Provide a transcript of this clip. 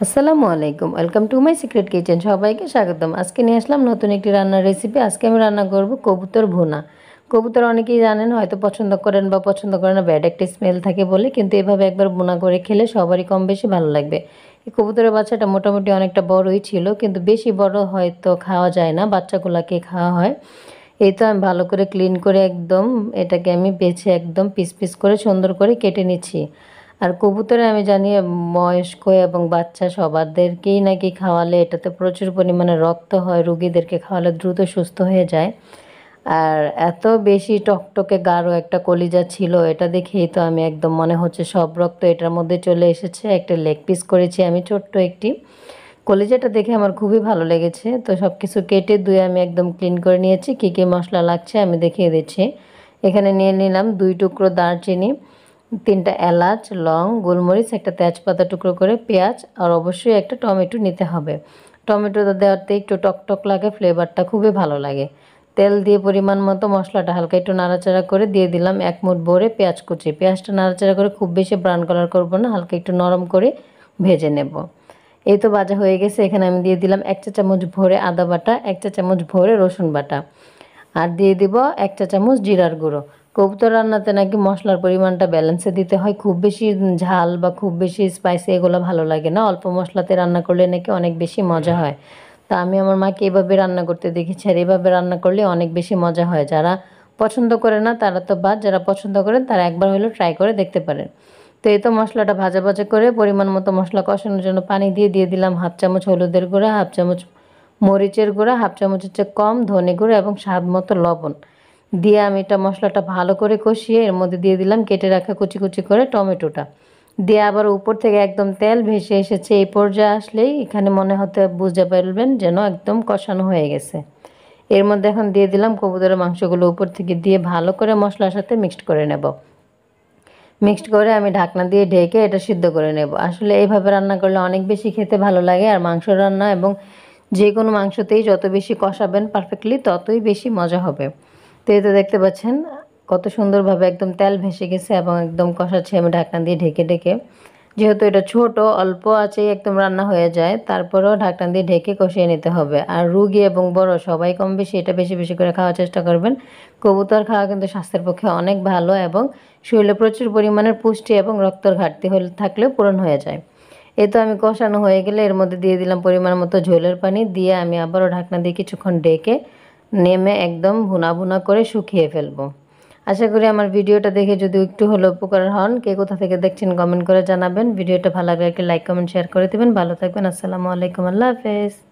আসসালামু আলাইকুম, welcome to my secret kitchen. সবাইকে স্বাগতম। আজকে নিয়ে আসলাম নতুন একটি রান্নার রেসিপি। আজকে আমি রান্না করব কবুতর ভুনা। কবুতর অনেকেই জানেন, হয়তো পছন্দ করেন বা পছন্দ করেন না, ব্যাড একটা স্মেল থাকে বলে, কিন্তু এভাবে একবার ভুনা করে খেলে সবারই কম বেশি ভালো লাগবে। এই কবুতরের বাচ্চাটা মোটামুটি অনেকটা বড়ই ছিল, কিন্তু বেশি বড় হয়তো খাওয়া যায় না, বাচ্চাগুলোকে খাওয়া হয়। এই তো আমি ভালো করে ক্লিন করে একদম এটাকে আমি বেছে একদম পিস পিস করে সুন্দর করে কেটে নিচ্ছি। আর কবুতরে আমি জানি বয়স্ক এবং বাচ্চা সবারদেরকেই নাকি খাওয়ালে এটাতে প্রচুর পরিমাণে রক্ত হয়, রুগীদেরকে খাওয়ালে দ্রুত সুস্থ হয়ে যায়। আর এত বেশি টকটকে গাঢ় একটা কলিজা ছিল, এটা দেখেই তো আমি একদম মনে হচ্ছে সব রক্ত এটার মধ্যে চলে এসেছে। একটা লেগ পিস করেছি আমি ছোট্ট একটি। কলিজাটা দেখে আমার খুবই ভালো লেগেছে। তো সব কিছু কেটে ধুয়ে আমি একদম ক্লিন করে নিয়েছি। কী কী মশলা লাগছে আমি দেখিয়ে দিচ্ছি। এখানে নিয়ে নিলাম 2 টুকরো দারচিনি, 3টা এলাচ, লং, গোলমরিচ, একটা তেজপাতা টুকরো করে, পেঁয়াজ, আর অবশ্যই একটা টমেটো নিতে হবে। টমেটোটা দেওয়াতে একটু টকটক লাগে, ফ্লেভারটা খুবই ভালো লাগে। তেল দিয়ে পরিমাণ মতো মশলাটা হালকা একটু নাড়াচাড়া করে দিয়ে দিলাম 1 মুঠ ভরে পেঁয়াজ কুচি। পেঁয়াজটা নাড়াচাড়া করে খুব বেশি ব্রাউন কালার করব না, হালকা একটু নরম করে ভেজে নেব। এই তো ভাজা হয়ে গেছে। এখানে আমি দিয়ে দিলাম 1 চা চামচ ভরে আদা বাটা, 1 চা চামচ ভরে রসুন বাটা, আর দিয়ে দিব 1 চা চামচ জিরার গুঁড়ো। কবুতর রান্নাতে নাকি মশলার পরিমাণটা ব্যালেন্সে দিতে হয়, খুব বেশি ঝাল বা খুব বেশি স্পাইসি এগুলো ভালো লাগে না, অল্প মশলাতে রান্না করলে নাকি অনেক বেশি মজা হয়। তা আমি আমার মাকে এভাবে রান্না করতে দেখেছি, আর এভাবে রান্না করলে অনেক বেশি মজা হয়। যারা পছন্দ করে না তারা তো বাদ, যারা পছন্দ করেন তারা একবার হলেও ট্রাই করে দেখতে পারেন। তো এই তো মশলাটা ভাজা ভাজা করে পরিমাণ মতো মশলা কষানোর জন্য পানি দিয়ে দিলাম 1/2 চামচ হলুদের গুঁড়া, 1/2 চামচ মরিচের গুঁড়া, 1/2 চামচের চেয়ে কম ধনে গুঁড়ো এবং স্বাদ মতো লবণ দিয়ে আমি এটা মশলাটা ভালো করে কষিয়ে এর মধ্যে দিয়ে দিলাম কেটে রাখা কুচি কুচি করে টমেটোটা দিয়ে আবার উপর থেকে একদম তেল ভেসে এসেছে। এই পর্যায়ে আসলেই এখানে মনে হতে বুঝতে পারবেন যেন একদম কষানো হয়ে গেছে। এর মধ্যে এখন দিয়ে দিলাম কবুতরের মাংসগুলো উপর থেকে দিয়ে ভালো করে মশলার সাথে মিক্সড করে নেব। মিক্সড করে আমি ঢাকনা দিয়ে ঢেকে এটা সিদ্ধ করে নেব। আসলে এইভাবে রান্না করলে অনেক বেশি খেতে ভালো লাগে। আর মাংস রান্না এবং যে কোনো মাংসতেই যত বেশি কষাবেন পারফেক্টলি ততই বেশি মজা হবে। তো এই তো দেখতে পাচ্ছেন কত সুন্দরভাবে একদম তেল ভেসে গেছে এবং একদম কষাচ্ছি আমি ঢাকনা দিয়ে ঢেকে ঢেকে। যেহেতু এটা ছোট, অল্প আঁচেই একদম রান্না হয়ে যায়, তারপরেও ঢাকনা দিয়ে ঢেকে কষিয়ে নিতে হবে। আর রুগী এবং বড় সবাই কম বেশি এটা বেশি বেশি করে খাওয়ার চেষ্টা করবেন। কবুতর খাওয়া কিন্তু স্বাস্থ্যের পক্ষে অনেক ভালো এবং শরীরে প্রচুর পরিমাণের পুষ্টি এবং রক্তের ঘাটতি হলে থাকলেও পূরণ হয়ে যায়। এই তো আমি কষানো হয়ে গেলে এর মধ্যে দিয়ে দিলাম পরিমাণ মতো ঝোলের পানি, দিয়ে আমি আবারও ঢাকনা দিয়ে কিছুক্ষণ ঢেকে নেমে একদম ভুনা ভুনা করে শুকিয়ে ফেলবো। আশা করি আমার ভিডিওটা দেখে যদি একটু হলেও উপকার হন, কে কোথা থেকে দেখছেন কমেন্ট করে জানাবেন। ভিডিওটা ভালো লাগলে একটা লাইক কমেন্ট শেয়ার করে দেবেন। ভালো থাকবেন। আসসালামু আলাইকুম, আল্লাহ হাফেজ।